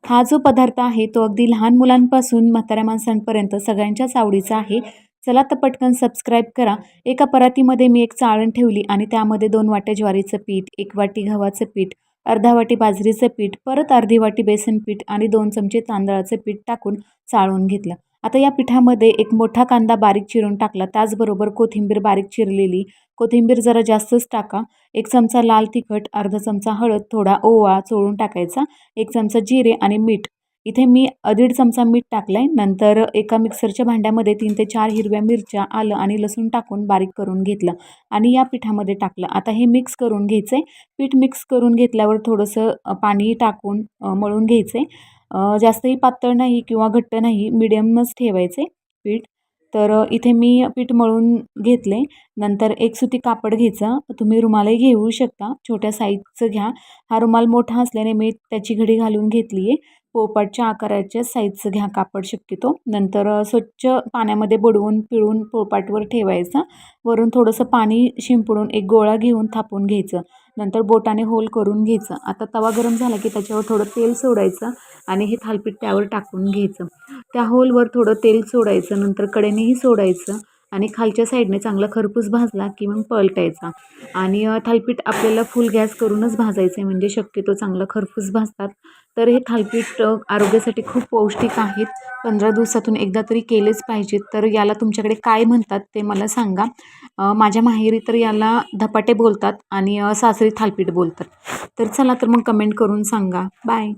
हा जो पदार्थ आहे तो अगदी लहान मुलांपासून म्हाताऱ्या माणसांपर्यंत सगळ्यांच्याच आवडीचा आहे. चला तर पटकन सबस्क्राईब करा. एका परातीमध्ये मी एक चाळण ठेवली आणि त्यामध्ये 2 वाट्या ज्वारीचं पीठ, 1 वाटी गव्हाचं पीठ, अर्धा वाटी बाजरीचं पीठ, परत अर्धी वाटी बेसन पीठ आणि 2 चमचे तांदळाचं पीठ टाकून चाळून घेतलं. आता या पिठामध्ये एक मोठा कांदा बारीक चिरून टाकला. त्याचबरोबर कोथिंबीर बारीक चिरलेली, कोथिंबीर जरा जास्तच टाका. 1 चमचा लाल तिखट, अर्धा चमचा हळद, थोडा ओवा चोळून टाकायचा, 1 चमचा जिरे आणि मीठ. इथे मी 1.5 चमचा मीठ टाकलंय. नंतर एका मिक्सरच्या भांड्यामध्ये 3 ते 4 हिरव्या मिरच्या, आलं आणि लसूण टाकून बारीक करून घेतलं आणि या पिठामध्ये टाकलं. आता हे मिक्स करून घ्यायचंय. पीठ मिक्स करून घेतल्यावर थोडंसं पाणी टाकून मळून घ्यायचंय. जास्तही पातळ नाही किंवा घट्ट नाही, मिडियमच ठेवायचे पीठ. तर इथे मी पीठ मळून घेतले. नंतर एक सुती कापड घ्यायचं. तुम्ही रुमालही घेऊ शकता, छोट्या साईजचं घ्या. हा रुमाल मोठा असल्याने मी त्याची घडी घालून घेतली आहे. पोळपाटच्या आकाराच्या साईजचं घ्या कापड शक्यतो. नंतर स्वच्छ पाण्यामध्ये बुडवून पिळून पोळपाटवर ठेवायचा. वरून थोडंसं पाणी शिंपडून एक गोळा घेऊन थापून घ्यायचं. नंतर बोटाने होल करून घ्यायचं. आता तवा गरम झाला की त्याच्यावर थोडं तेल सोडायचं आणि हे थालीपीठ त्यावर टाकून घ्यायचं. त्या होलवर थोडं तेल सोडायचं, नंतर कडेनेही सोडायचं आणि खालच्या साईडने चांगला खरपूस भाजला की मग पलटायचा. आणि थालीपीठ आपल्याला फुल गॅस करूनच भाजायचे, म्हणजे शक्यतो चांगलं खरपूस भाजतात. तर हे थालीपीठ आरोग्यासाठी खूप पौष्टिक आहेत. 15 दिवसातून एकदा तरी केलेच पाहिजेत. तर याला तुमच्याकडे काय म्हणतात ते मला सांगा. माझ्या माहेरी तर याला धपाटे बोलतात आणि सासरी थालीपीठ बोलतात. तर चला तर मग कमेंट करून सांगा. बाय.